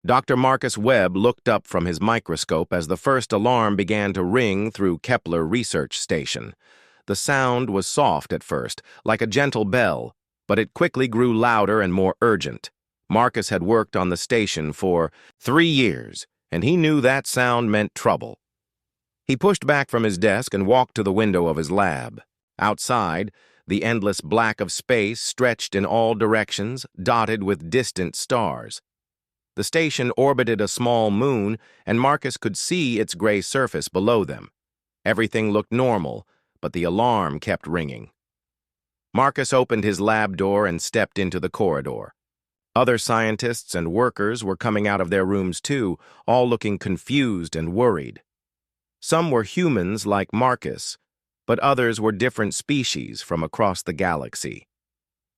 Dr. Marcus Webb looked up from his microscope as the first alarm began to ring through Kepler Research Station. The sound was soft at first, like a gentle bell, but it quickly grew louder and more urgent. Marcus had worked on the station for 3 years, and he knew that sound meant trouble. He pushed back from his desk and walked to the window of his lab. Outside, the endless black of space stretched in all directions, dotted with distant stars. The station orbited a small moon, and Marcus could see its gray surface below them. Everything looked normal, but the alarm kept ringing. Marcus opened his lab door and stepped into the corridor. Other scientists and workers were coming out of their rooms too, all looking confused and worried. Some were humans like Marcus, but others were different species from across the galaxy.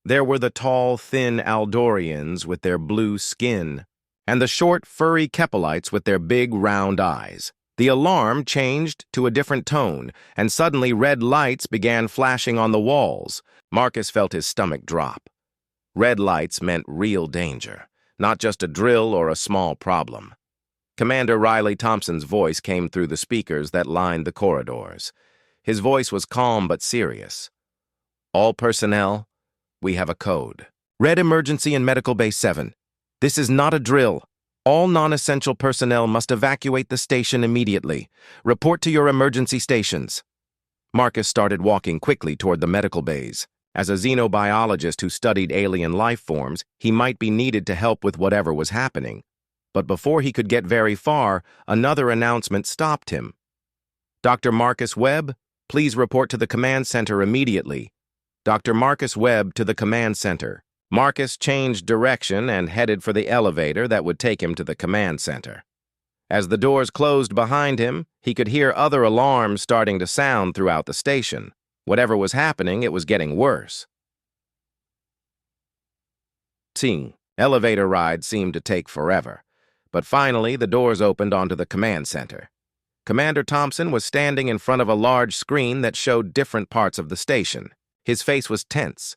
There were the tall, thin Aldorians with their blue skin, and the short, furry Kepolites with their big, round eyes. The alarm changed to a different tone, and suddenly red lights began flashing on the walls. Marcus felt his stomach drop. Red lights meant real danger, not just a drill or a small problem. Commander Riley Thompson's voice came through the speakers that lined the corridors. His voice was calm but serious. "All personnel, we have a code. Red Emergency in Medical Bay 7. This is not a drill. All non-essential personnel must evacuate the station immediately. Report to your emergency stations." Marcus started walking quickly toward the medical bays. As a xenobiologist who studied alien life forms, he might be needed to help with whatever was happening. But before he could get very far, another announcement stopped him. "Dr. Marcus Webb, please report to the command center immediately." Dr. Marcus Webb to the command center. Marcus changed direction and headed for the elevator that would take him to the command center. As the doors closed behind him, he could hear other alarms starting to sound throughout the station. Whatever was happening, it was getting worse. Elevator ride seemed to take forever, but finally the doors opened onto the command center. Commander Thompson was standing in front of a large screen that showed different parts of the station. His face was tense,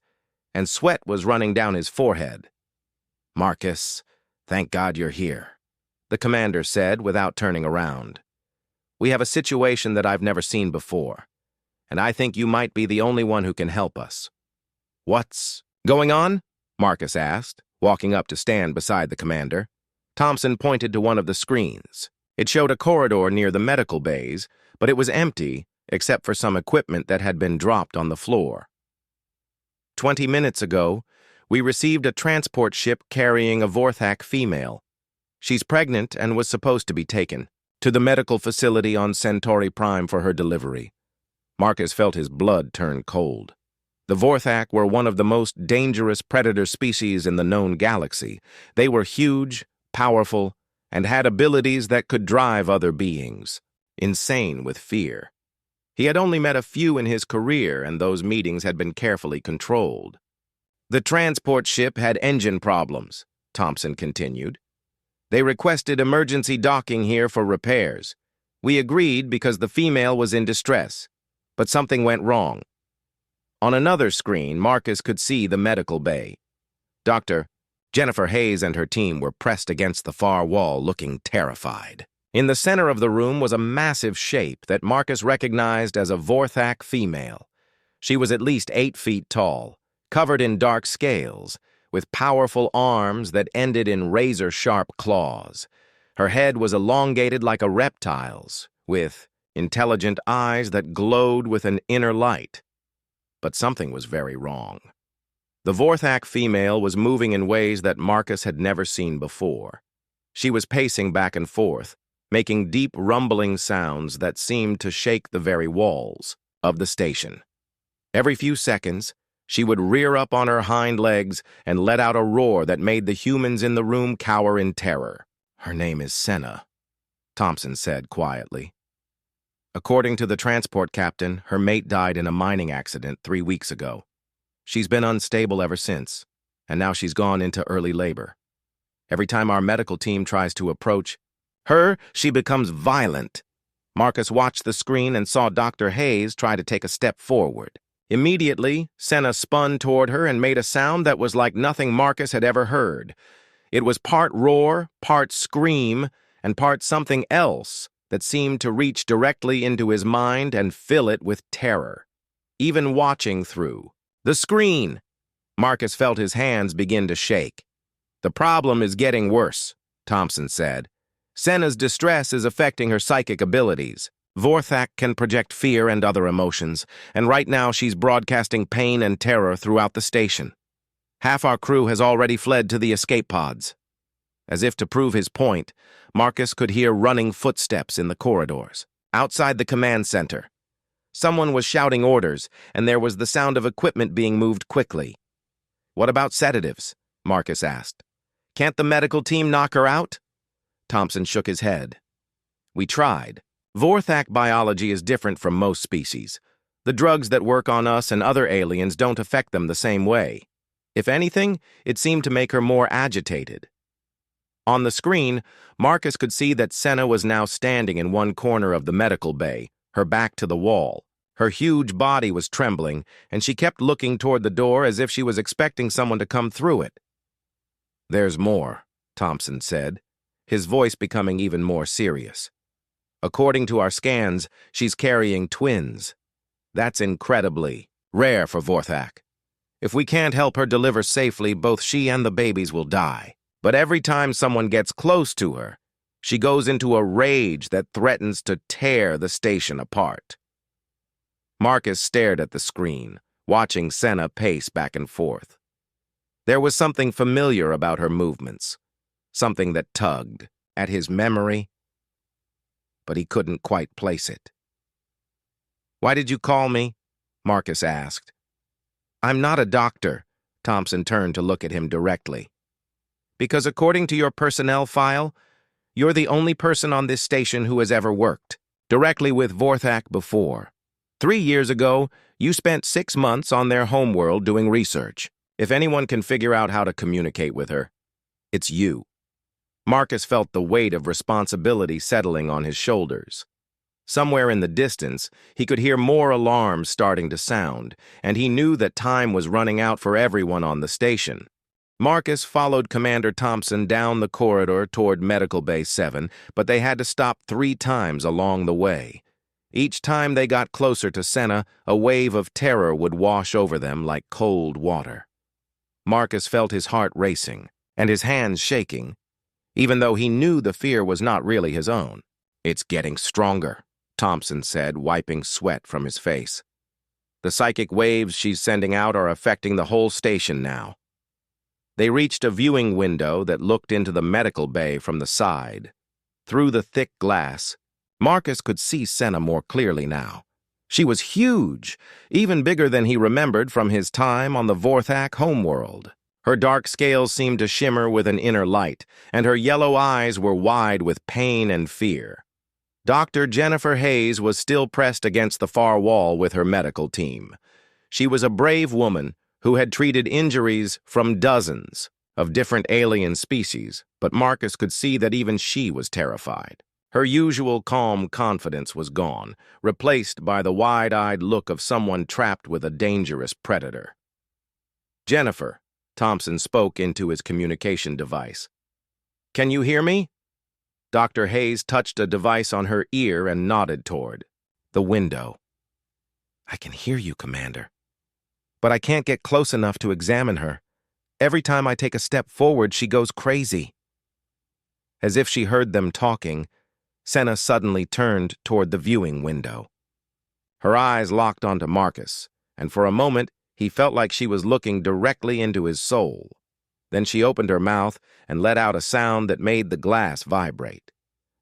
and sweat was running down his forehead. "Marcus, thank God you're here," the commander said without turning around. "We have a situation that I've never seen before, and I think you might be the only one who can help us." "What's going on?" Marcus asked, walking up to stand beside the commander. Thompson pointed to one of the screens. It showed a corridor near the medical bays, but it was empty except for some equipment that had been dropped on the floor. 20 minutes ago, we received a transport ship carrying a Vorthak female. She's pregnant and was supposed to be taken to the medical facility on Centauri Prime for her delivery. Marcus felt his blood turn cold. The Vorthak were one of the most dangerous predator species in the known galaxy. They were huge, powerful, and had abilities that could drive other beings insane with fear. He had only met a few in his career, and those meetings had been carefully controlled. "The transport ship had engine problems," Thompson continued. "They requested emergency docking here for repairs. We agreed because the female was in distress, but something went wrong." On another screen, Marcus could see the medical bay. Dr. Jennifer Hayes and her team were pressed against the far wall, looking terrified. In the center of the room was a massive shape that Marcus recognized as a Vorthak female. She was at least 8 feet tall, covered in dark scales, with powerful arms that ended in razor-sharp claws. Her head was elongated like a reptile's, with intelligent eyes that glowed with an inner light. But something was very wrong. The Vorthak female was moving in ways that Marcus had never seen before. She was pacing back and forth, making deep rumbling sounds that seemed to shake the very walls of the station. Every few seconds, she would rear up on her hind legs and let out a roar that made the humans in the room cower in terror. "Her name is Senna," Thompson said quietly. "According to the transport captain, her mate died in a mining accident 3 weeks ago. She's been unstable ever since, and now she's gone into early labor. Every time our medical team tries to approach her, she becomes violent." Marcus watched the screen and saw Dr. Hayes try to take a step forward. Immediately, Senna spun toward her and made a sound that was like nothing Marcus had ever heard. It was part roar, part scream, and part something else that seemed to reach directly into his mind and fill it with terror. Even watching through the screen, Marcus felt his hands begin to shake. "The problem is getting worse," Thompson said. "Senna's distress is affecting her psychic abilities. Vorthak can project fear and other emotions, and right now she's broadcasting pain and terror throughout the station. Half our crew has already fled to the escape pods." As if to prove his point, Marcus could hear running footsteps in the corridors. Outside the command center, someone was shouting orders, and there was the sound of equipment being moved quickly. "What about sedatives?" Marcus asked. "Can't the medical team knock her out?" Thompson shook his head. "We tried. Vorthak biology is different from most species. The drugs that work on us and other aliens don't affect them the same way. If anything, it seemed to make her more agitated." On the screen, Marcus could see that Senna was now standing in one corner of the medical bay, her back to the wall. Her huge body was trembling, and she kept looking toward the door as if she was expecting someone to come through it. "There's more," Thompson said, his voice becoming even more serious. "According to our scans, she's carrying twins. That's incredibly rare for Vorthak. If we can't help her deliver safely, both she and the babies will die. But every time someone gets close to her, she goes into a rage that threatens to tear the station apart." Marcus stared at the screen, watching Senna pace back and forth. There was something familiar about her movements, something that tugged at his memory, but he couldn't quite place it. "Why did you call me?" Marcus asked. "I'm not a doctor." Thompson turned to look at him directly. "Because according to your personnel file, you're the only person on this station who has ever worked directly with Vorthak before. 3 years ago, you spent 6 months on their homeworld doing research. If anyone can figure out how to communicate with her, it's you." Marcus felt the weight of responsibility settling on his shoulders. Somewhere in the distance, he could hear more alarms starting to sound, and he knew that time was running out for everyone on the station. Marcus followed Commander Thompson down the corridor toward Medical Bay 7, but they had to stop 3 times along the way. Each time they got closer to Senna, a wave of terror would wash over them like cold water. Marcus felt his heart racing and his hands shaking, even though he knew the fear was not really his own. "It's getting stronger," Thompson said, wiping sweat from his face. "The psychic waves she's sending out are affecting the whole station now." They reached a viewing window that looked into the medical bay from the side. Through the thick glass, Marcus could see Senna more clearly now. She was huge, even bigger than he remembered from his time on the Vorthak homeworld. Her dark scales seemed to shimmer with an inner light, and her yellow eyes were wide with pain and fear. Dr. Jennifer Hayes was still pressed against the far wall with her medical team. She was a brave woman who had treated injuries from dozens of different alien species, but Marcus could see that even she was terrified. Her usual calm confidence was gone, replaced by the wide-eyed look of someone trapped with a dangerous predator. "Jennifer," Thompson spoke into his communication device. "Can you hear me?" Dr. Hayes touched a device on her ear and nodded toward the window. "I can hear you, Commander. But I can't get close enough to examine her. Every time I take a step forward, she goes crazy." As if she heard them talking, Senna suddenly turned toward the viewing window. Her eyes locked onto Marcus, and for a moment he felt like she was looking directly into his soul. Then she opened her mouth and let out a sound that made the glass vibrate.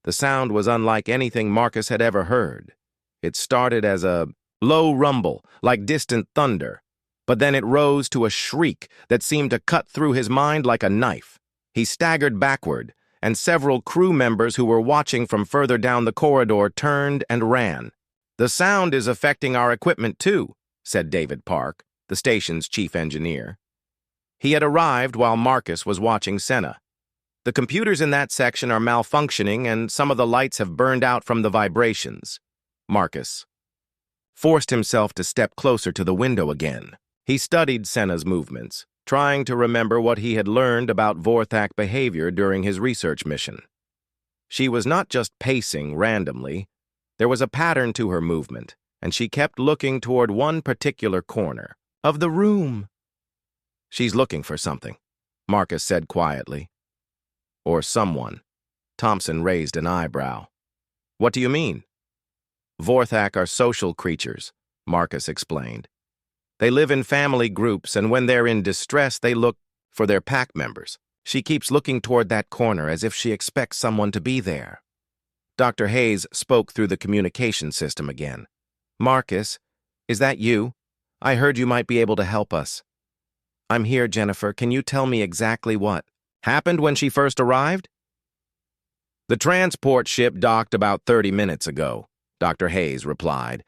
The sound was unlike anything Marcus had ever heard. It started as a low rumble, like distant thunder, but then it rose to a shriek that seemed to cut through his mind like a knife. He staggered backward, and several crew members who were watching from further down the corridor turned and ran. "The sound is affecting our equipment too," said David Park, the station's chief engineer. He had arrived while Marcus was watching Senna. "The computers in that section are malfunctioning and some of the lights have burned out from the vibrations." Marcus forced himself to step closer to the window again. He studied Senna's movements. trying to remember what he had learned about Vorthak behavior during his research mission. She was not just pacing randomly. There was a pattern to her movement, and she kept looking toward one particular corner of the room. "She's looking for something," Marcus said quietly. "Or someone." Thompson raised an eyebrow. "What do you mean?" "Vorthak are social creatures," Marcus explained. "They live in family groups, and when they're in distress, they look for their pack members. She keeps looking toward that corner as if she expects someone to be there." Dr. Hayes spoke through the communication system again. "Marcus, is that you? I heard you might be able to help us." "I'm here, Jennifer. Can you tell me exactly what happened when she first arrived?" "The transport ship docked about 30 minutes ago," Dr. Hayes replied.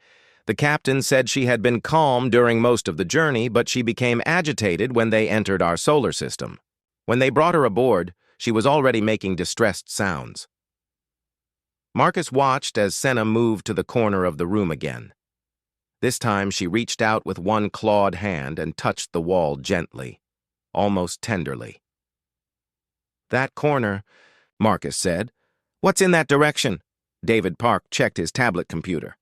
"The captain said she had been calm during most of the journey, but she became agitated when they entered our solar system. When they brought her aboard, she was already making distressed sounds." Marcus watched as Senna moved to the corner of the room again. This time she reached out with one clawed hand and touched the wall gently, almost tenderly. "That corner," Marcus said. "What's in that direction?" David Park checked his tablet computer.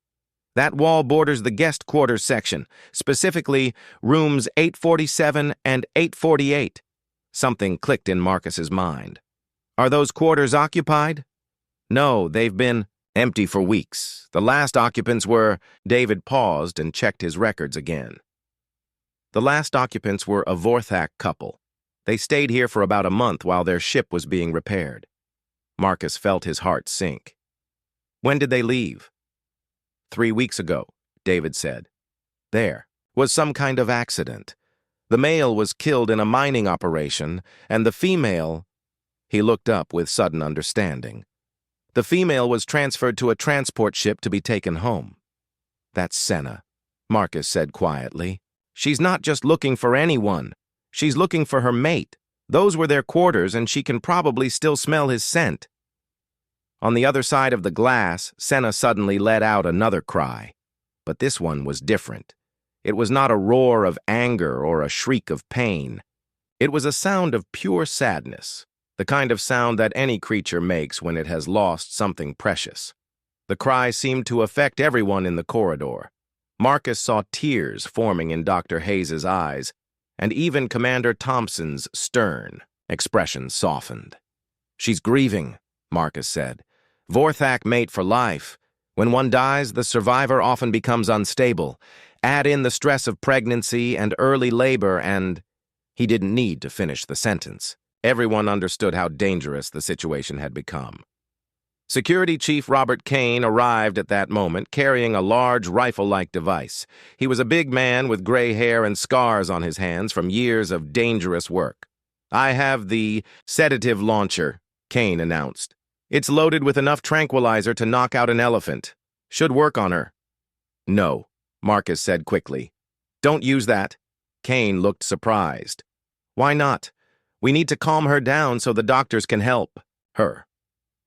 "That wall borders the guest quarters section, specifically rooms 847 and 848. Something clicked in Marcus's mind. "Are those quarters occupied?" "No, they've been empty for weeks. The last occupants were—" David paused and checked his records again. "The last occupants were a Vorthak couple. They stayed here for about a month while their ship was being repaired." Marcus felt his heart sink. "When did they leave?" 3 weeks ago, David said. "There was some kind of accident. The male was killed in a mining operation, and the female—" He looked up with sudden understanding. "The female was transferred to a transport ship to be taken home." "That's Senna," Marcus said quietly. "She's not just looking for anyone. She's looking for her mate. Those were their quarters, and she can probably still smell his scent." On the other side of the glass, Senna suddenly let out another cry. But this one was different. It was not a roar of anger or a shriek of pain. It was a sound of pure sadness, the kind of sound that any creature makes when it has lost something precious. The cry seemed to affect everyone in the corridor. Marcus saw tears forming in Dr. Hayes's eyes, and even Commander Thompson's stern expression softened. "She's grieving," Marcus said. "Vorthak mate for life. When one dies, the survivor often becomes unstable. Add in the stress of pregnancy and early labor and—" He didn't need to finish the sentence. Everyone understood how dangerous the situation had become. Security Chief Robert Kane arrived at that moment carrying a large rifle-like device. He was a big man with gray hair and scars on his hands from years of dangerous work. "I have the sedative launcher," Kane announced. "It's loaded with enough tranquilizer to knock out an elephant. Should work on her." "No," Marcus said quickly. "Don't use that." Kane looked surprised. "Why not? We need to calm her down so the doctors can help her.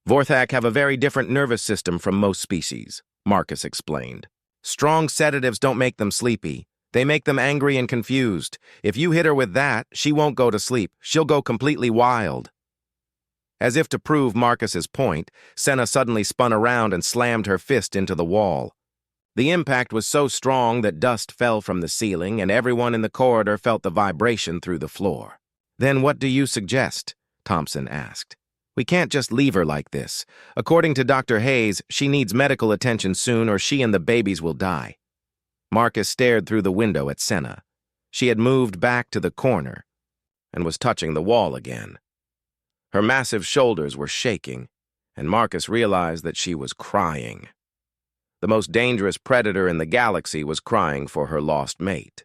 Vorthak have a very different nervous system from most species," Marcus explained. "Strong sedatives don't make them sleepy. They make them angry and confused. If you hit her with that, she won't go to sleep. She'll go completely wild." As if to prove Marcus's point, Senna suddenly spun around and slammed her fist into the wall. The impact was so strong that dust fell from the ceiling, and everyone in the corridor felt the vibration through the floor. "Then what do you suggest?" Thompson asked. "We can't just leave her like this. According to Dr. Hayes, she needs medical attention soon or she and the babies will die." Marcus stared through the window at Senna. She had moved back to the corner and was touching the wall again. Her massive shoulders were shaking, and Marcus realized that she was crying. The most dangerous predator in the galaxy was crying for her lost mate.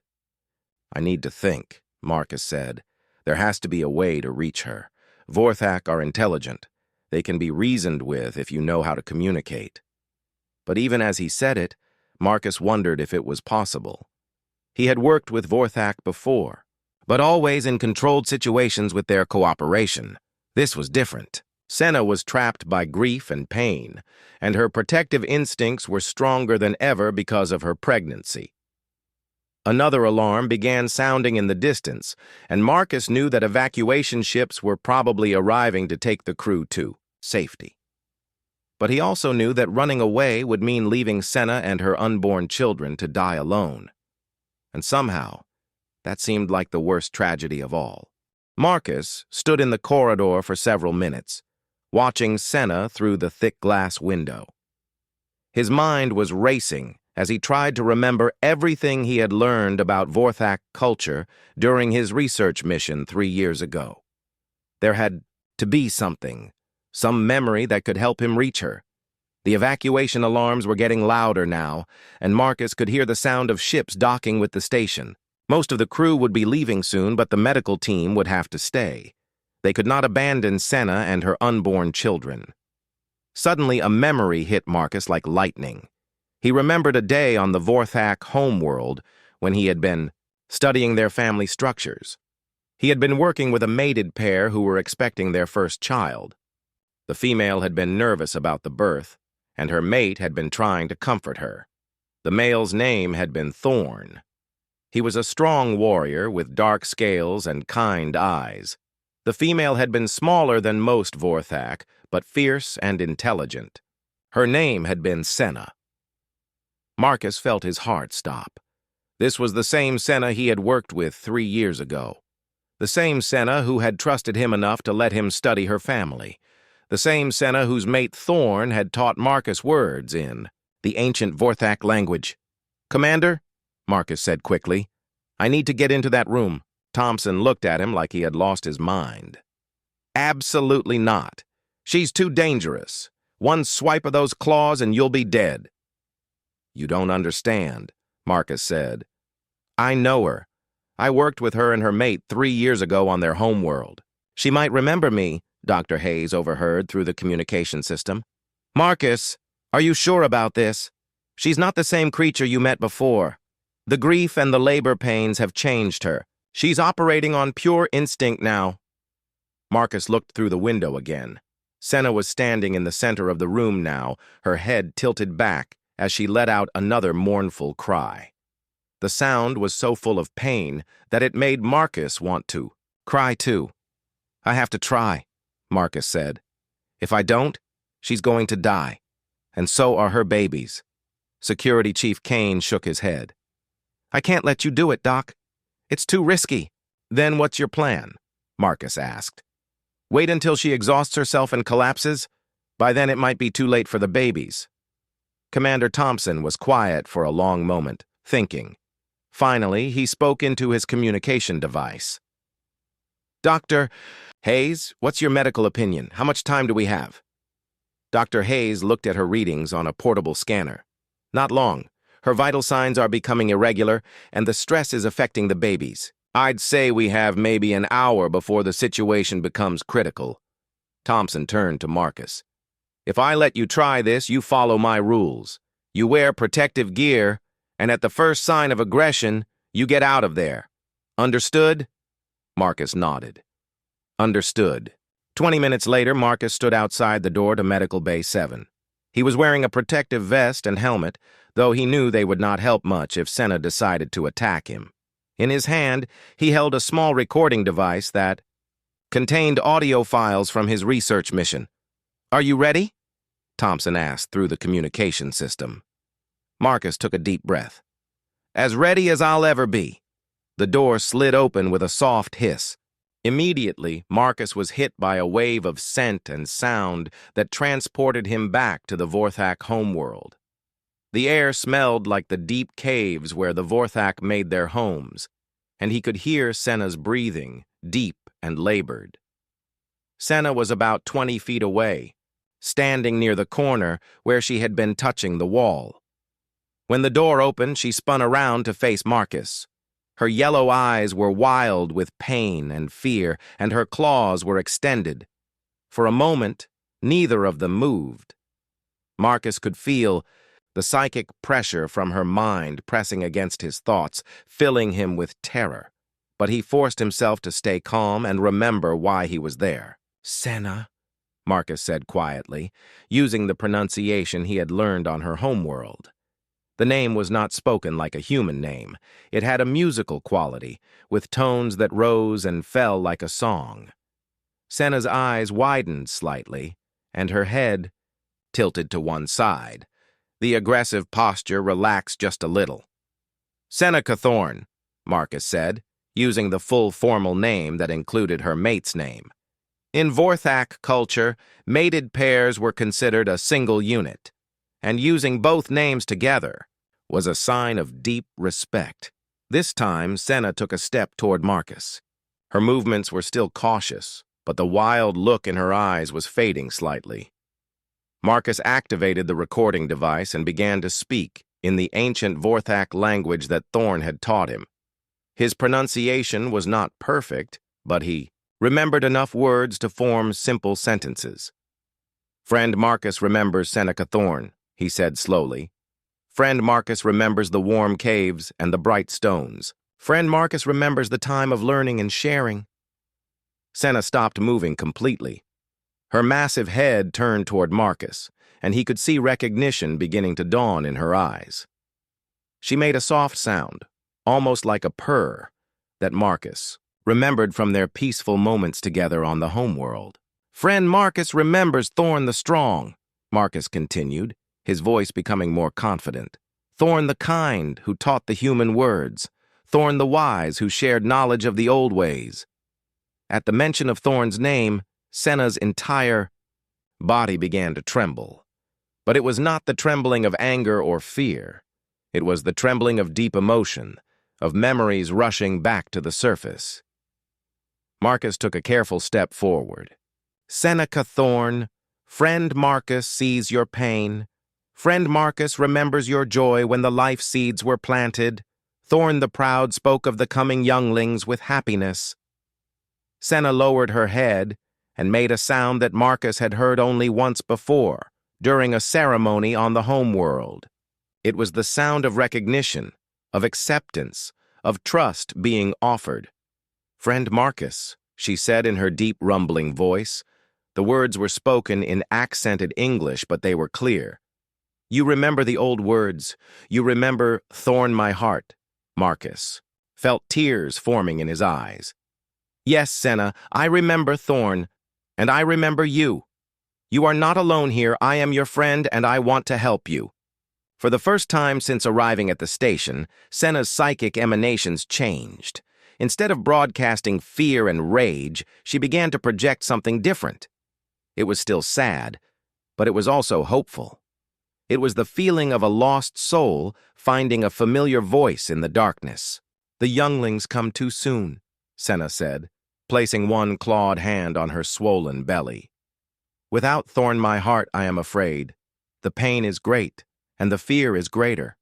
"I need to think," Marcus said. "There has to be a way to reach her. Vorthak are intelligent. They can be reasoned with if you know how to communicate." But even as he said it, Marcus wondered if it was possible. He had worked with Vorthak before, but always in controlled situations with their cooperation. This was different. Senna was trapped by grief and pain, and her protective instincts were stronger than ever because of her pregnancy. Another alarm began sounding in the distance, and Marcus knew that evacuation ships were probably arriving to take the crew to safety. But he also knew that running away would mean leaving Senna and her unborn children to die alone. And somehow, that seemed like the worst tragedy of all. Marcus stood in the corridor for several minutes, watching Senna through the thick glass window. His mind was racing as he tried to remember everything he had learned about Vorthak culture during his research mission 3 years ago. There had to be something, some memory that could help him reach her. The evacuation alarms were getting louder now, and Marcus could hear the sound of ships docking with the station. Most of the crew would be leaving soon, but the medical team would have to stay. They could not abandon Senna and her unborn children. Suddenly, a memory hit Marcus like lightning. He remembered a day on the Vorthak homeworld when he had been studying their family structures. He had been working with a mated pair who were expecting their first child. The female had been nervous about the birth, and her mate had been trying to comfort her. The male's name had been Thorn. He was a strong warrior with dark scales and kind eyes. The female had been smaller than most Vorthak, but fierce and intelligent. Her name had been Senna. Marcus felt his heart stop. This was the same Senna he had worked with 3 years ago. The same Senna who had trusted him enough to let him study her family. The same Senna whose mate Thorn had taught Marcus words in the ancient Vorthak language. "Commander," Marcus said quickly, "I need to get into that room." Thompson looked at him like he had lost his mind. "Absolutely not. She's too dangerous. One swipe of those claws and you'll be dead." "You don't understand," Marcus said. "I know her. I worked with her and her mate 3 years ago on their homeworld. She might remember me," Dr. Hayes overheard through the communication system. "Marcus, are you sure about this? She's not the same creature you met before. The grief and the labor pains have changed her. She's operating on pure instinct now." Marcus looked through the window again. Senna was standing in the center of the room now, her head tilted back as she let out another mournful cry. The sound was so full of pain that it made Marcus want to cry too. "I have to try," Marcus said. "If I don't, she's going to die. And so are her babies." Security Chief Kane shook his head. "I can't let you do it, Doc. It's too risky." "Then what's your plan?" Marcus asked. "Wait until she exhausts herself and collapses? By then it might be too late for the babies." Commander Thompson was quiet for a long moment, thinking. Finally, he spoke into his communication device. "Dr. Hayes, what's your medical opinion? How much time do we have?" Dr. Hayes looked at her readings on a portable scanner. "Not long. Her vital signs are becoming irregular, and the stress is affecting the babies. I'd say we have maybe an hour before the situation becomes critical." Thompson turned to Marcus. "If I let you try this, you follow my rules. You wear protective gear, and at the first sign of aggression, you get out of there. Understood?" Marcus nodded. "Understood." 20 minutes later, Marcus stood outside the door to Medical Bay 7. He was wearing a protective vest and helmet, though he knew they would not help much if Senna decided to attack him. In his hand, he held a small recording device that contained audio files from his research mission. "Are you ready?" Thompson asked through the communication system. Marcus took a deep breath. "As ready as I'll ever be." The door slid open with a soft hiss. Immediately, Marcus was hit by a wave of scent and sound that transported him back to the Vorthak homeworld. The air smelled like the deep caves where the Vorthak made their homes, and he could hear Senna's breathing, deep and labored. Senna was about 20 feet away, standing near the corner where she had been touching the wall. When the door opened, she spun around to face Marcus. Her yellow eyes were wild with pain and fear, and her claws were extended. For a moment, neither of them moved. Marcus could feel the psychic pressure from her mind pressing against his thoughts, filling him with terror. But he forced himself to stay calm and remember why he was there. "Senna," Marcus said quietly, using the pronunciation he had learned on her homeworld. The name was not spoken like a human name. It had a musical quality, with tones that rose and fell like a song. Senna's eyes widened slightly, and her head tilted to one side. The aggressive posture relaxed just a little. "Seneca Thorne," Marcus said, using the full formal name that included her mate's name. In Vorthak culture, mated pairs were considered a single unit, and using both names together was a sign of deep respect. This time, Senna took a step toward Marcus. Her movements were still cautious, but the wild look in her eyes was fading slightly. Marcus activated the recording device and began to speak in the ancient Vorthak language that Thorne had taught him. His pronunciation was not perfect, but he remembered enough words to form simple sentences. "Friend Marcus remembers Seneca Thorne," he said slowly. "Friend Marcus remembers the warm caves and the bright stones. Friend Marcus remembers the time of learning and sharing." Senna stopped moving completely. Her massive head turned toward Marcus, and he could see recognition beginning to dawn in her eyes. She made a soft sound, almost like a purr, that Marcus remembered from their peaceful moments together on the homeworld. "Friend Marcus remembers Thorne the Strong," Marcus continued, his voice becoming more confident. "Thorne the Kind, who taught the human words. Thorne the Wise, who shared knowledge of the old ways." At the mention of Thorne's name, Senna's entire body began to tremble. But it was not the trembling of anger or fear. It was the trembling of deep emotion, of memories rushing back to the surface. Marcus took a careful step forward. "Seneca Thorne, friend Marcus sees your pain. Friend Marcus remembers your joy when the life seeds were planted. Thorne the Proud spoke of the coming younglings with happiness." Senna lowered her head and made a sound that Marcus had heard only once before, during a ceremony on the homeworld. It was the sound of recognition, of acceptance, of trust being offered. "Friend Marcus," she said in her deep, rumbling voice. The words were spoken in accented English, but they were clear. "You remember the old words. You remember Thorne my heart." Marcus felt tears forming in his eyes. "Yes, Senna, I remember Thorne, and I remember you. You are not alone here. I am your friend, and I want to help you." For the first time since arriving at the station, Senna's psychic emanations changed. Instead of broadcasting fear and rage, she began to project something different. It was still sad, but it was also hopeful. It was the feeling of a lost soul finding a familiar voice in the darkness. "The younglings come too soon," Senna said, placing one clawed hand on her swollen belly. "Without Thorne my heart, I am afraid. The pain is great, and the fear is greater."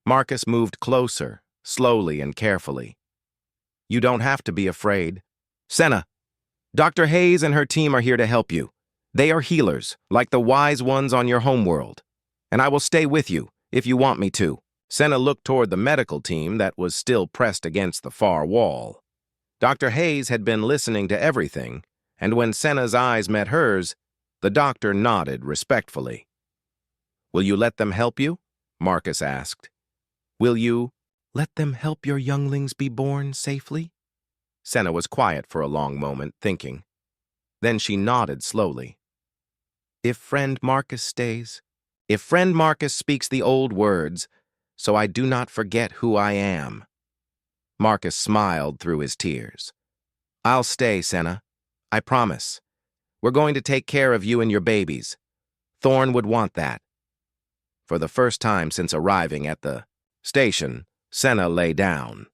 Marcus moved closer, slowly and carefully. "You don't have to be afraid. Senna, Dr. Hayes and her team are here to help you. They are healers, like the wise ones on your homeworld. And I will stay with you, if you want me to." Senna looked toward the medical team that was still pressed against the far wall. Dr. Hayes had been listening to everything, and when Senna's eyes met hers, the doctor nodded respectfully. "Will you let them help you?" Marcus asked. "Will you let them help your younglings be born safely?" Senna was quiet for a long moment, thinking. Then she nodded slowly. "If friend Marcus stays, if friend Marcus speaks the old words, so I do not forget who I am." Marcus smiled through his tears. "I'll stay, Senna. I promise. We're going to take care of you and your babies. Thorne would want that." For the first time since arriving at the station, Senna lay down.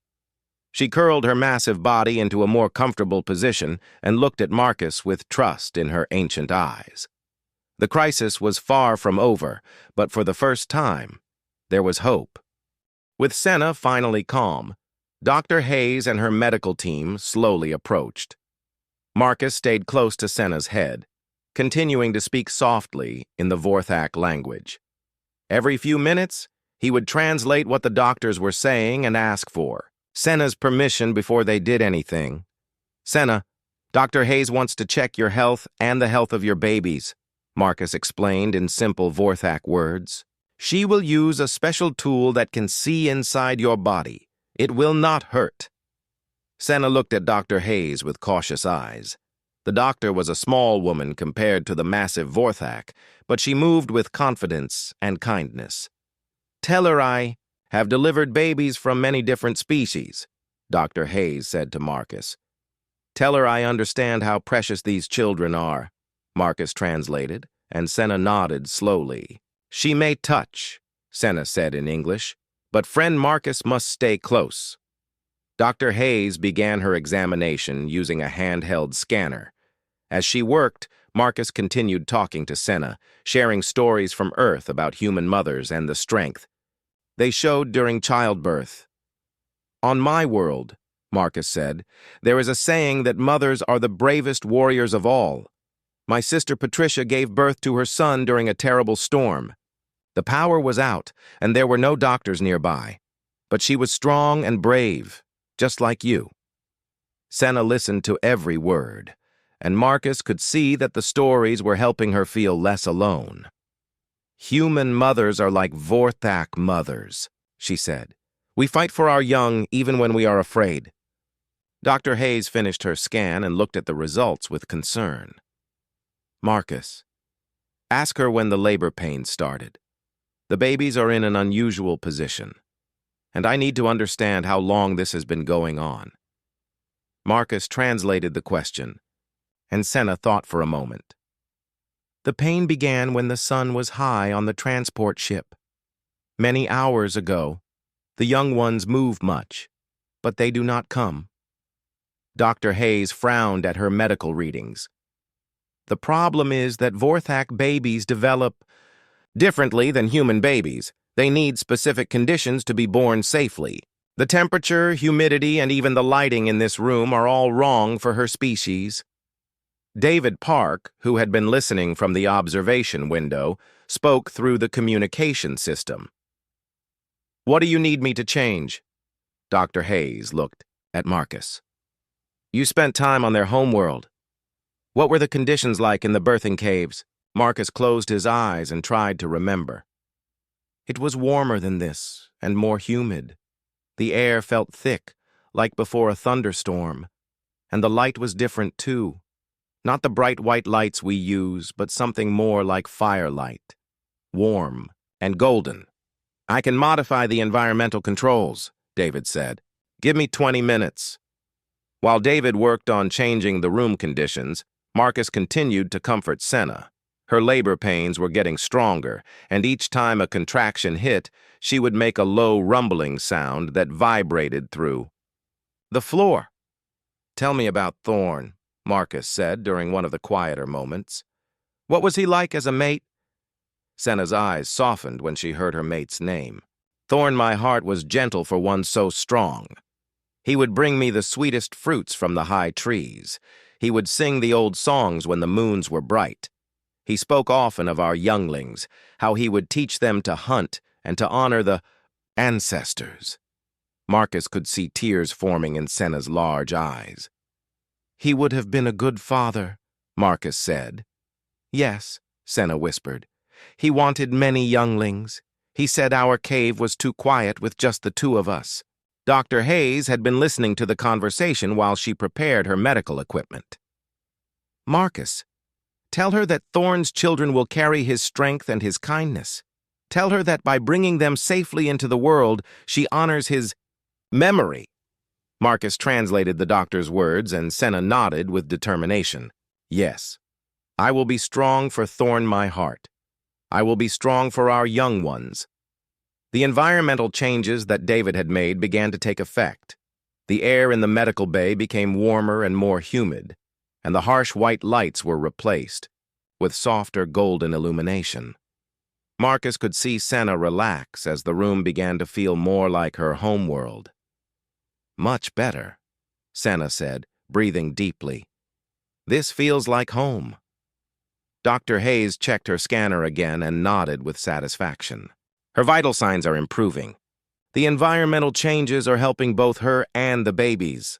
She curled her massive body into a more comfortable position and looked at Marcus with trust in her ancient eyes. The crisis was far from over, but for the first time, there was hope. With Senna finally calm, Dr. Hayes and her medical team slowly approached. Marcus stayed close to Senna's head, continuing to speak softly in the Vorthak language. Every few minutes, he would translate what the doctors were saying and ask for Senna's permission before they did anything. "Senna, Dr. Hayes wants to check your health and the health of your babies," Marcus explained in simple Vorthak words. She will use a special tool that can see inside your body. It will not hurt. Senna looked at Dr. Hayes with cautious eyes. The doctor was a small woman compared to the massive Vorthak, but she moved with confidence and kindness. "Tell her I have delivered babies from many different species," Dr. Hayes said to Marcus. "Tell her I understand how precious these children are," Marcus translated, and Senna nodded slowly. "She may touch," Senna said in English, "but friend Marcus must stay close." Dr. Hayes began her examination using a handheld scanner. As she worked, Marcus continued talking to Senna, sharing stories from Earth about human mothers and the strength they showed during childbirth. "On my world," Marcus said, "there is a saying that mothers are the bravest warriors of all. My sister Patricia gave birth to her son during a terrible storm. The power was out, and there were no doctors nearby. But she was strong and brave, just like you." Senna listened to every word, and Marcus could see that the stories were helping her feel less alone. "Human mothers are like Vorthak mothers," she said. "We fight for our young even when we are afraid." Dr. Hayes finished her scan and looked at the results with concern. "Marcus, ask her when the labor pains started. The babies are in an unusual position, and I need to understand how long this has been going on." Marcus translated the question, and Senna thought for a moment. "The pain began when the sun was high on the transport ship. Many hours ago, the young ones move much, but they do not come." Dr. Hayes frowned at her medical readings. "The problem is that Vorthak babies develop differently than human babies. They need specific conditions to be born safely. The temperature, humidity, and even the lighting in this room are all wrong for her species." David Park, who had been listening from the observation window, spoke through the communication system. "What do you need me to change?" Dr. Hayes looked at Marcus. "You spent time on their homeworld. What were the conditions like in the birthing caves?" Marcus closed his eyes and tried to remember. "It was warmer than this, and more humid. The air felt thick, like before a thunderstorm. And the light was different, too. Not the bright white lights we use, but something more like firelight. Warm and golden." "I can modify the environmental controls," David said. "Give me 20 minutes. While David worked on changing the room conditions, Marcus continued to comfort Senna. Her labor pains were getting stronger, and each time a contraction hit, she would make a low rumbling sound that vibrated through the floor. "Tell me about Thorn," Marcus said during one of the quieter moments. "What was he like as a mate?" Senna's eyes softened when she heard her mate's name. "Thorn my heart was gentle for one so strong. He would bring me the sweetest fruits from the high trees. He would sing the old songs when the moons were bright. He spoke often of our younglings, how he would teach them to hunt and to honor the ancestors." Marcus could see tears forming in Senna's large eyes. "He would have been a good father," Marcus said. "Yes," Senna whispered. "He wanted many younglings. He said our cave was too quiet with just the two of us." Dr. Hayes had been listening to the conversation while she prepared her medical equipment. "Marcus, tell her that Thorn's children will carry his strength and his kindness. Tell her that by bringing them safely into the world, she honors his memory." Marcus translated the doctor's words, and Senna nodded with determination. "Yes, I will be strong for Thorn my heart. I will be strong for our young ones." The environmental changes that David had made began to take effect. The air in the medical bay became warmer and more humid, and the harsh white lights were replaced with softer golden illumination. Marcus could see Senna relax as the room began to feel more like her homeworld. "Much better," Senna said, breathing deeply. "This feels like home." Dr. Hayes checked her scanner again and nodded with satisfaction. "Her vital signs are improving. The environmental changes are helping both her and the babies."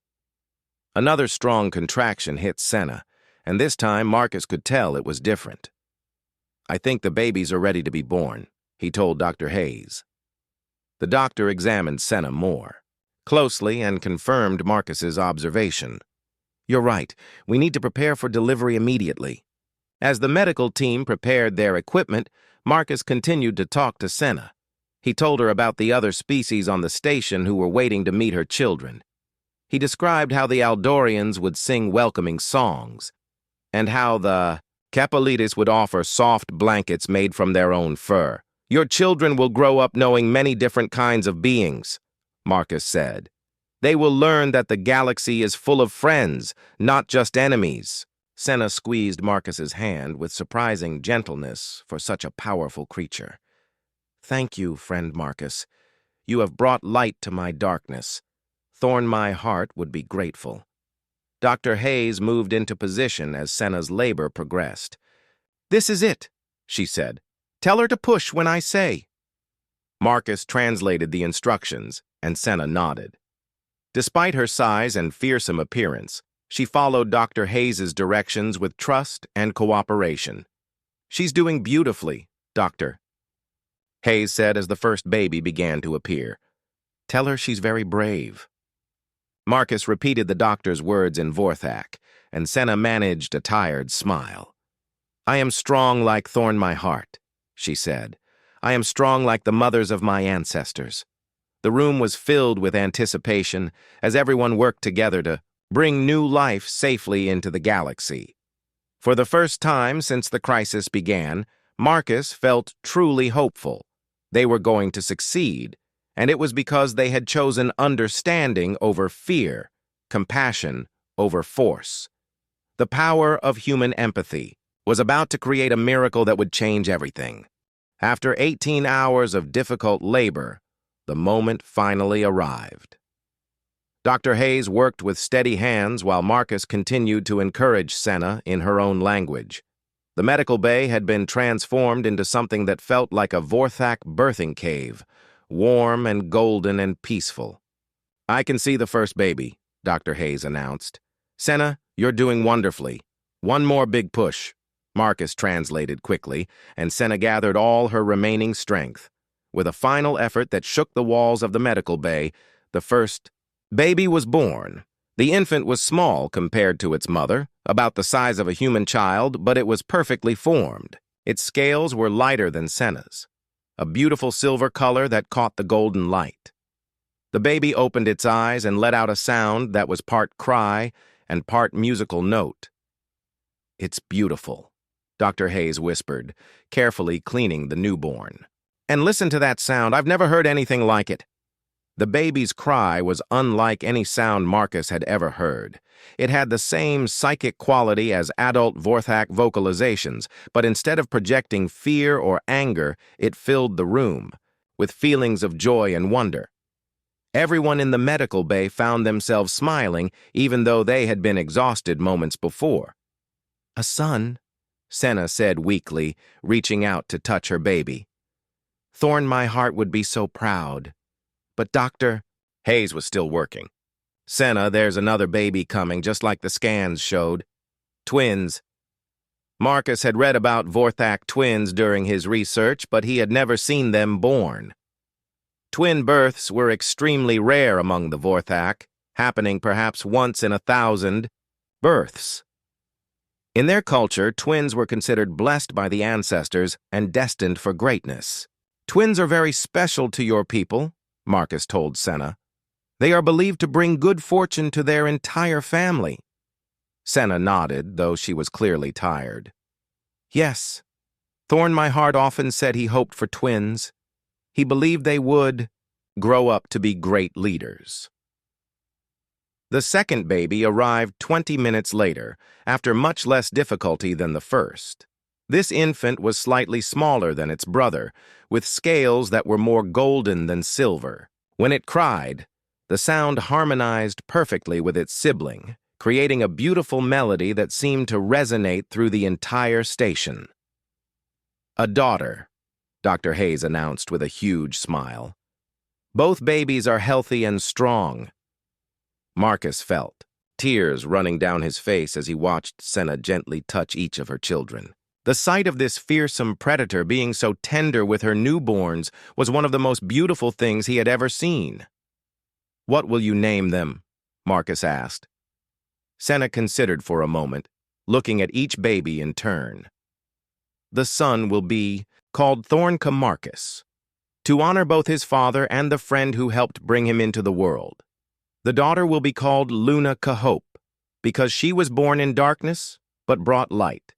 Another strong contraction hit Senna, and this time Marcus could tell it was different. "I think the babies are ready to be born," he told Dr. Hayes. The doctor examined Senna more closely and confirmed Marcus's observation. "You're right. We need to prepare for delivery immediately." As the medical team prepared their equipment, Marcus continued to talk to Senna. He told her about the other species on the station who were waiting to meet her children. He described how the Aldorians would sing welcoming songs, and how the Capelites would offer soft blankets made from their own fur. "Your children will grow up knowing many different kinds of beings," Marcus said. "They will learn that the galaxy is full of friends, not just enemies." Senna squeezed Marcus's hand with surprising gentleness for such a powerful creature. "Thank you, friend Marcus. You have brought light to my darkness. Thorn my heart would be grateful." Dr. Hayes moved into position as Senna's labor progressed. "This is it," she said. "Tell her to push when I say." Marcus translated the instructions, and Senna nodded. Despite her size and fearsome appearance, she followed Dr. Hayes's directions with trust and cooperation. "She's doing beautifully, Doctor," Hayes said as the first baby began to appear. "Tell her she's very brave." Marcus repeated the doctor's words in Vorthak, and Senna managed a tired smile. "I am strong like Thorn my heart," she said. "I am strong like the mothers of my ancestors." The room was filled with anticipation as everyone worked together to bring new life safely into the galaxy. For the first time since the crisis began, Marcus felt truly hopeful. They were going to succeed, and it was because they had chosen understanding over fear, compassion over force. The power of human empathy was about to create a miracle that would change everything. After 18 hours of difficult labor, the moment finally arrived. Dr. Hayes worked with steady hands while Marcus continued to encourage Senna in her own language. The medical bay had been transformed into something that felt like a Vorthak birthing cave, warm and golden and peaceful. "I can see the first baby," Dr. Hayes announced. "Senna, you're doing wonderfully. One more big push," Marcus translated quickly, and Senna gathered all her remaining strength. With a final effort that shook the walls of the medical bay, the first baby was born. The infant was small compared to its mother, about the size of a human child, but it was perfectly formed. Its scales were lighter than Senna's, a beautiful silver color that caught the golden light. The baby opened its eyes and let out a sound that was part cry and part musical note. "It's beautiful," Dr. Hayes whispered, carefully cleaning the newborn. "And listen to that sound. I've never heard anything like it." The baby's cry was unlike any sound Marcus had ever heard. It had the same psychic quality as adult Vorthak vocalizations, but instead of projecting fear or anger, it filled the room with feelings of joy and wonder. Everyone in the medical bay found themselves smiling, even though they had been exhausted moments before. "A son," Senna said weakly, reaching out to touch her baby. "Thorn my heart would be so proud. But Dr. Hayes was still working. "Senna, there's another baby coming, just like the scans showed. Twins." Marcus had read about Vorthak twins during his research, but he had never seen them born. Twin births were extremely rare among the Vorthak, happening perhaps once in 1,000 births. In their culture, twins were considered blessed by the ancestors and destined for greatness. "Twins are very special to your people," Marcus told Senna. "They are believed to bring good fortune to their entire family." Senna nodded, though she was clearly tired. "Yes, Thorn my heart often said he hoped for twins. He believed they would grow up to be great leaders." The second baby arrived 20 minutes later, after much less difficulty than the first. This infant was slightly smaller than its brother, with scales that were more golden than silver. When it cried, the sound harmonized perfectly with its sibling, creating a beautiful melody that seemed to resonate through the entire station. "A daughter," Dr. Hayes announced with a huge smile. "Both babies are healthy and strong." Marcus felt tears running down his face as he watched Senna gently touch each of her children. The sight of this fearsome predator being so tender with her newborns was one of the most beautiful things he had ever seen. "What will you name them?" Marcus asked. Senna considered for a moment, looking at each baby in turn. "The son will be called Thornca Marcus, to honor both his father and the friend who helped bring him into the world. The daughter will be called Luna Cahope, because she was born in darkness but brought light."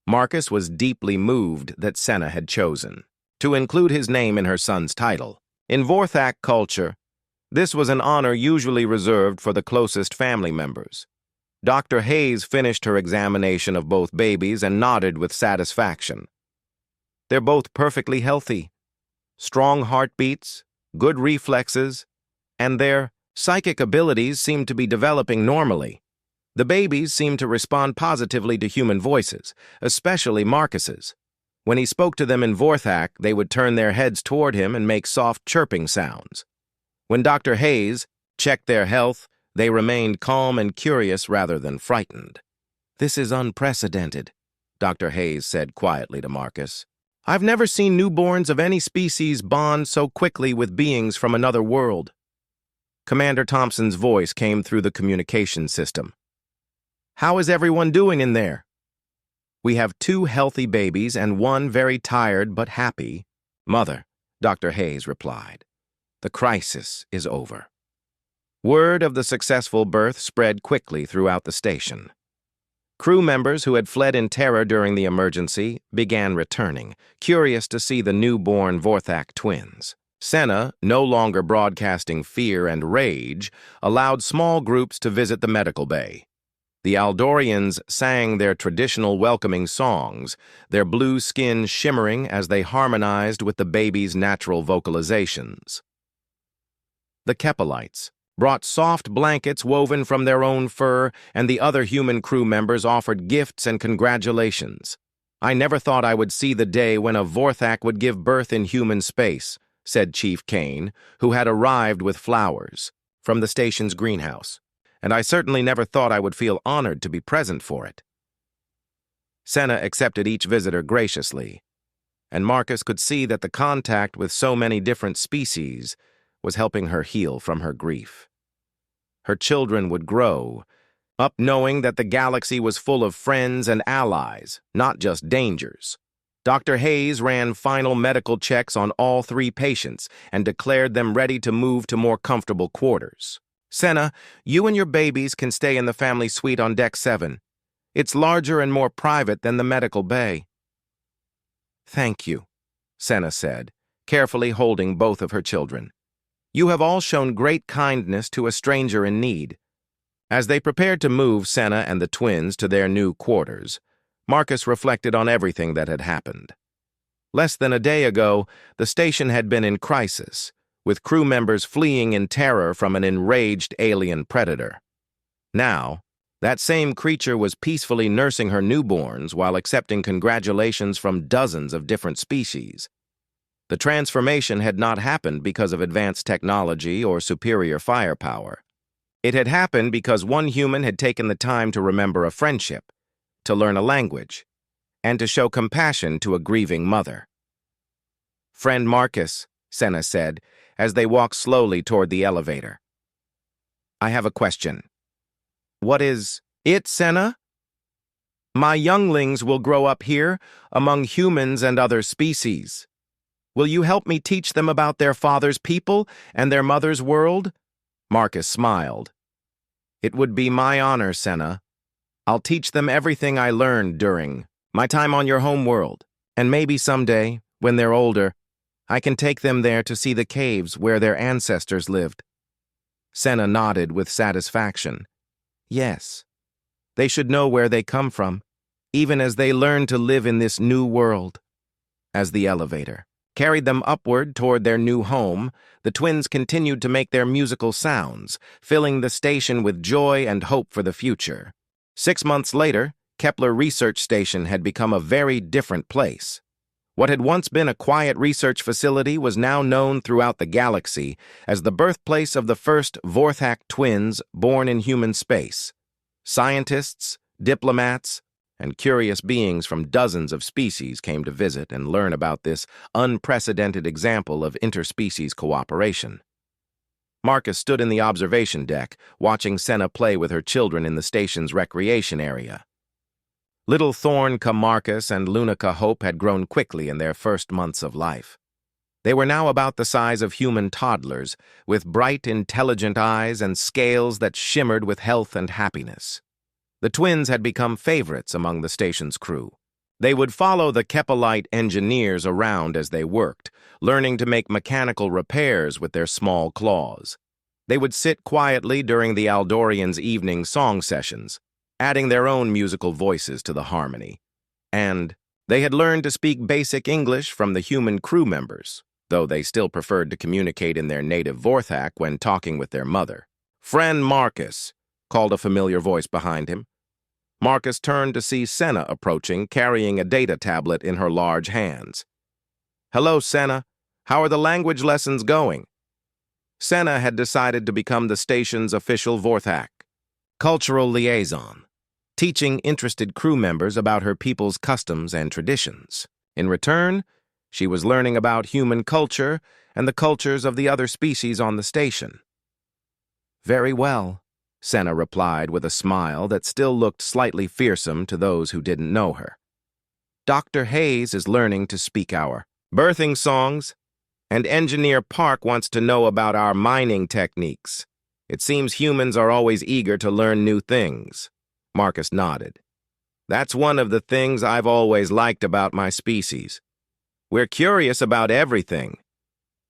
Marcus was deeply moved that Senna had chosen to include his name in her son's title. In Vorthak culture, this was an honor usually reserved for the closest family members. Dr. Hayes finished her examination of both babies and nodded with satisfaction. "They're both perfectly healthy. Strong heartbeats, good reflexes, and their psychic abilities seem to be developing normally. The babies seem to respond positively to human voices, especially Marcus's. When he spoke to them in Vorthak, they would turn their heads toward him and make soft chirping sounds. When Dr. Hayes checked their health, they remained calm and curious rather than frightened." "This is unprecedented," Dr. Hayes said quietly to Marcus. "I've never seen newborns of any species bond so quickly with beings from another world." Commander Thompson's voice came through the communication system. "How is everyone doing in there?" "We have 2 healthy babies and 1 very tired but happy mother," Dr. Hayes replied. "The crisis is over." Word of the successful birth spread quickly throughout the station. Crew members who had fled in terror during the emergency began returning, curious to see the newborn Vorthak twins. Senna, no longer broadcasting fear and rage, allowed small groups to visit the medical bay. The Aldorians sang their traditional welcoming songs, their blue skin shimmering as they harmonized with the baby's natural vocalizations. The Kepalites brought soft blankets woven from their own fur, and the other human crew members offered gifts and congratulations. "I never thought I would see the day when a Vorthak would give birth in human space," said Chief Kane, who had arrived with flowers from the station's greenhouse, "and I certainly never thought I would feel honored to be present for it." Senna accepted each visitor graciously, and Marcus could see that the contact with so many different species was helping her heal from her grief. Her children would grow up knowing that the galaxy was full of friends and allies, not just dangers. Dr. Hayes ran final medical checks on all 3 patients and declared them ready to move to more comfortable quarters. "Senna, you and your babies can stay in the family suite on Deck 7. It's larger and more private than the medical bay." "Thank you," Senna said, carefully holding both of her children. "You have all shown great kindness to a stranger in need." As they prepared to move Senna and the twins to their new quarters, Marcus reflected on everything that had happened. Less than a day ago, the station had been in crisis, with crew members fleeing in terror from an enraged alien predator. Now, that same creature was peacefully nursing her newborns while accepting congratulations from dozens of different species. The transformation had not happened because of advanced technology or superior firepower. It had happened because one human had taken the time to remember a friendship, to learn a language, and to show compassion to a grieving mother. "Friend Marcus," Senna said, as they walked slowly toward the elevator. "I have a question." "What is it, Senna?" "My younglings will grow up here, among humans and other species. Will you help me teach them about their father's people and their mother's world?" Marcus smiled. "It would be my honor, Senna. I'll teach them everything I learned during my time on your home world, and maybe someday, when they're older, I can take them there to see the caves where their ancestors lived." Senna nodded with satisfaction. "Yes, they should know where they come from, even as they learn to live in this new world." As the elevator carried them upward toward their new home, the twins continued to make their musical sounds, filling the station with joy and hope for the future. 6 months later, Kepler Research Station had become a very different place. What had once been a quiet research facility was now known throughout the galaxy as the birthplace of the first Vorthak twins born in human space. Scientists, diplomats, and curious beings from dozens of species came to visit and learn about this unprecedented example of interspecies cooperation. Marcus stood in the observation deck, watching Senna play with her children in the station's recreation area. Little Thorn Marcus and Lunica Hope had grown quickly in their first months of life. They were now about the size of human toddlers, with bright, intelligent eyes and scales that shimmered with health and happiness. The twins had become favorites among the station's crew. They would follow the Kepalite engineers around as they worked, learning to make mechanical repairs with their small claws. They would sit quietly during the Aldorians' evening song sessions, adding their own musical voices to the harmony. And they had learned to speak basic English from the human crew members, though they still preferred to communicate in their native Vorthak when talking with their mother. "Friend Marcus," called a familiar voice behind him. Marcus turned to see Senna approaching, carrying a data tablet in her large hands. "Hello, Senna. How are the language lessons going?" Senna had decided to become the station's official Vorthak, cultural liaison, teaching interested crew members about her people's customs and traditions. In return, she was learning about human culture and the cultures of the other species on the station. "Very well," Senna replied with a smile that still looked slightly fearsome to those who didn't know her. "Dr. Hayes is learning to speak our birthing songs, and Engineer Park wants to know about our mining techniques. It seems humans are always eager to learn new things." Marcus nodded. "That's one of the things I've always liked about my species. We're curious about everything."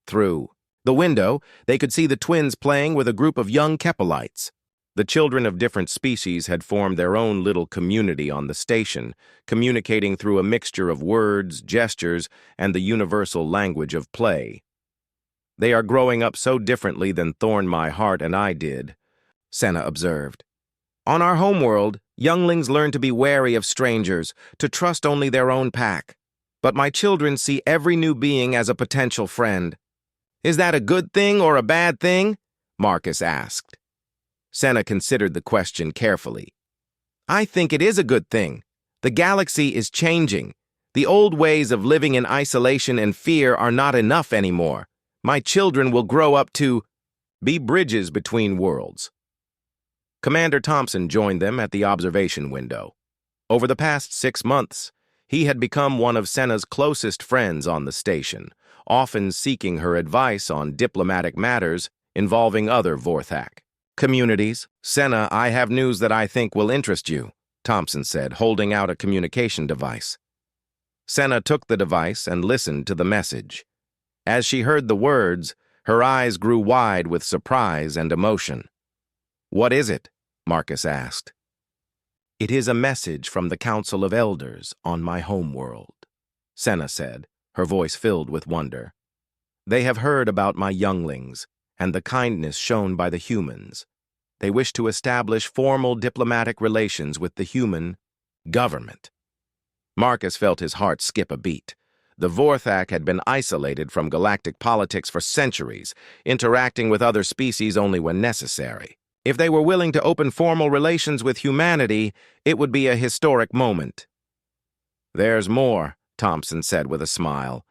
Through the window, they could see the twins playing with a group of young Kepalites. The children of different species had formed their own little community on the station, communicating through a mixture of words, gestures, and the universal language of play. "They are growing up so differently than Thorn My Heart and I did," Senna observed. "On our homeworld, younglings learn to be wary of strangers, to trust only their own pack. But my children see every new being as a potential friend." "Is that a good thing or a bad thing?" Marcus asked. Senna considered the question carefully. "I think it is a good thing. The galaxy is changing. The old ways of living in isolation and fear are not enough anymore. My children will grow up to be bridges between worlds." Commander Thompson joined them at the observation window. Over the past 6 months, he had become one of Senna's closest friends on the station, often seeking her advice on diplomatic matters involving other Vorthak communities. "Senna, I have news that I think will interest you," Thompson said, holding out a communication device. Senna took the device and listened to the message. As she heard the words, her eyes grew wide with surprise and emotion. "What is it?" Marcus asked. "It is a message from the Council of Elders on my homeworld," Senna said, her voice filled with wonder. "They have heard about my younglings and the kindness shown by the humans. They wish to establish formal diplomatic relations with the human government." Marcus felt his heart skip a beat. The Vorthak had been isolated from galactic politics for centuries, interacting with other species only when necessary. If they were willing to open formal relations with humanity, it would be a historic moment. "There's more," Thompson said with a smile.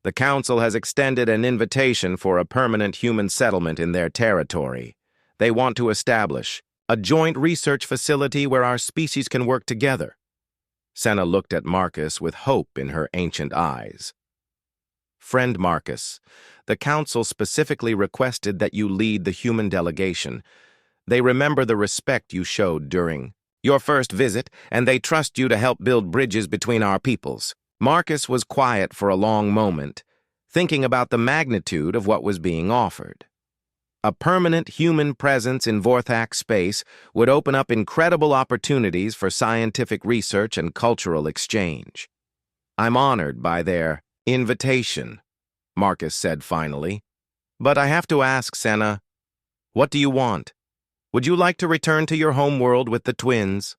"The Council has extended an invitation for a permanent human settlement in their territory. They want to establish a joint research facility where our species can work together." Senna looked at Marcus with hope in her ancient eyes. "Friend Marcus, the Council specifically requested that you lead the human delegation. They remember the respect you showed during your first visit, and they trust you to help build bridges between our peoples." Marcus was quiet for a long moment, thinking about the magnitude of what was being offered. A permanent human presence in Vorthak space would open up incredible opportunities for scientific research and cultural exchange. "I'm honored by their invitation," Marcus said finally. "But I have to ask, Senna, what do you want? Would you like to return to your homeworld with the twins?"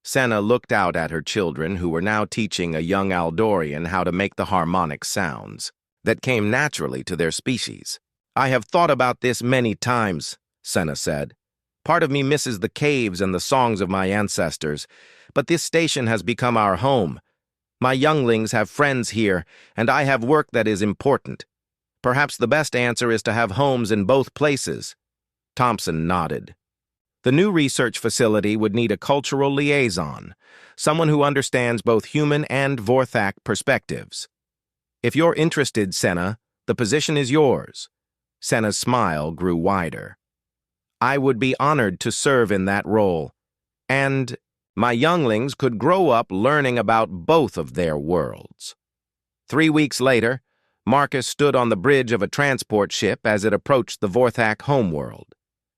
Senna looked out at her children, who were now teaching a young Aldorian how to make the harmonic sounds that came naturally to their species. "I have thought about this many times," Senna said. "Part of me misses the caves and the songs of my ancestors. but this station has become our home. My younglings have friends here, and I have work that is important. Perhaps the best answer is to have homes in both places." Thompson nodded. The new research facility would need a cultural liaison, someone who understands both human and Vorthak perspectives. "If you're interested, Senna, the position is yours." Senna's smile grew wider. "I would be honored to serve in that role, and my younglings could grow up learning about both of their worlds." 3 weeks later, Marcus stood on the bridge of a transport ship as it approached the Vorthak homeworld.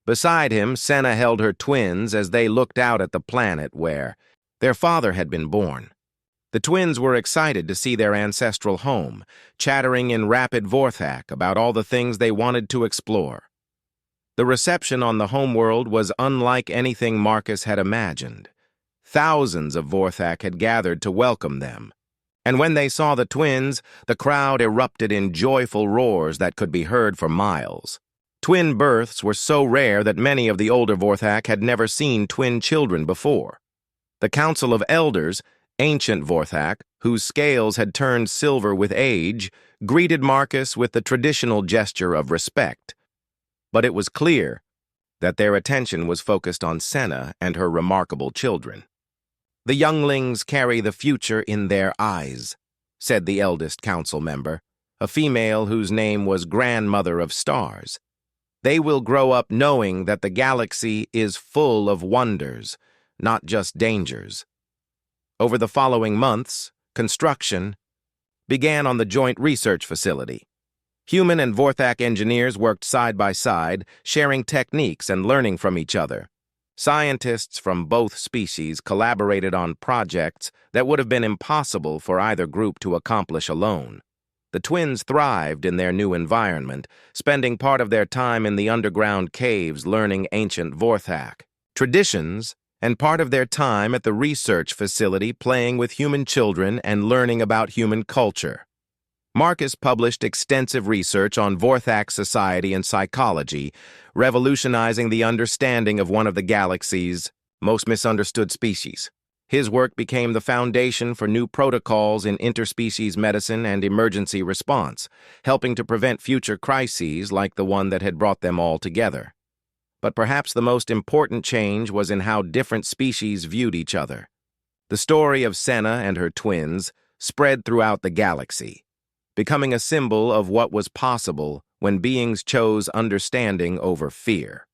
Beside him, Senna held her twins as they looked out at the planet where their father had been born. The twins were excited to see their ancestral home, chattering in rapid Vorthak about all the things they wanted to explore. The reception on the homeworld was unlike anything Marcus had imagined. Thousands of Vorthak had gathered to welcome them, and when they saw the twins, the crowd erupted in joyful roars that could be heard for miles. Twin births were so rare that many of the older Vorthak had never seen twin children before. The Council of Elders, ancient Vorthak, whose scales had turned silver with age, greeted Marcus with the traditional gesture of respect. But it was clear that their attention was focused on Senna and her remarkable children. "The younglings carry the future in their eyes," said the eldest council member, a female whose name was Grandmother of Stars. "They will grow up knowing that the galaxy is full of wonders, not just dangers." Over the following months, construction began on the joint research facility. Human and Vorthak engineers worked side by side, sharing techniques and learning from each other. Scientists from both species collaborated on projects that would have been impossible for either group to accomplish alone. The twins thrived in their new environment, spending part of their time in the underground caves learning ancient Vorthak traditions, and part of their time at the research facility playing with human children and learning about human culture. Marcus published extensive research on Vorthak society and psychology, revolutionizing the understanding of one of the galaxy's most misunderstood species. His work became the foundation for new protocols in interspecies medicine and emergency response, helping to prevent future crises like the one that had brought them all together. But perhaps the most important change was in how different species viewed each other. The story of Senna and her twins spread throughout the galaxy, becoming a symbol of what was possible when beings chose understanding over fear.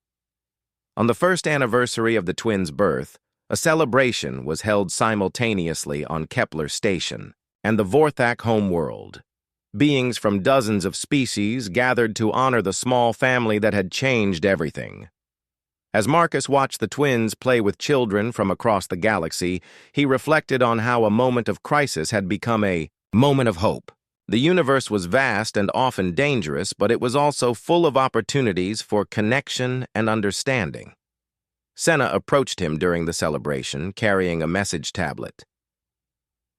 On the first anniversary of the twins' birth, a celebration was held simultaneously on Kepler Station and the Vorthak homeworld. Beings from dozens of species gathered to honor the small family that had changed everything. As Marcus watched the twins play with children from across the galaxy, he reflected on how a moment of crisis had become a moment of hope. The universe was vast and often dangerous, but it was also full of opportunities for connection and understanding. Senna approached him during the celebration, carrying a message tablet.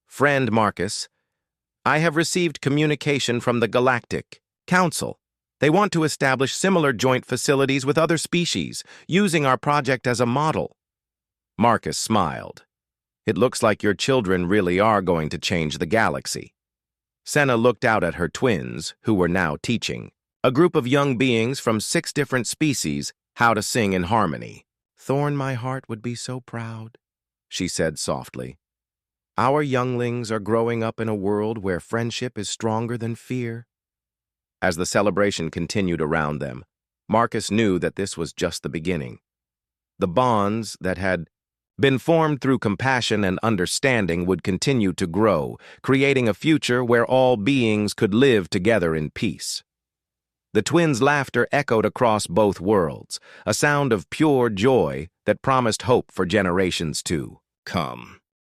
"Friend Marcus, I have received communication from the Galactic Council. They want to establish similar joint facilities with other species, using our project as a model." Marcus smiled. "It looks like your children really are going to change the galaxy." Senna looked out at her twins, who were now teaching a group of young beings from 6 different species how to sing in harmony. "Thorn, my heart would be so proud," she said softly. "Our younglings are growing up in a world where friendship is stronger than fear." As the celebration continued around them, Marcus knew that this was just the beginning. The bonds that had been formed through compassion and understanding would continue to grow, creating a future where all beings could live together in peace. The twins' laughter echoed across both worlds, a sound of pure joy that promised hope for generations to come.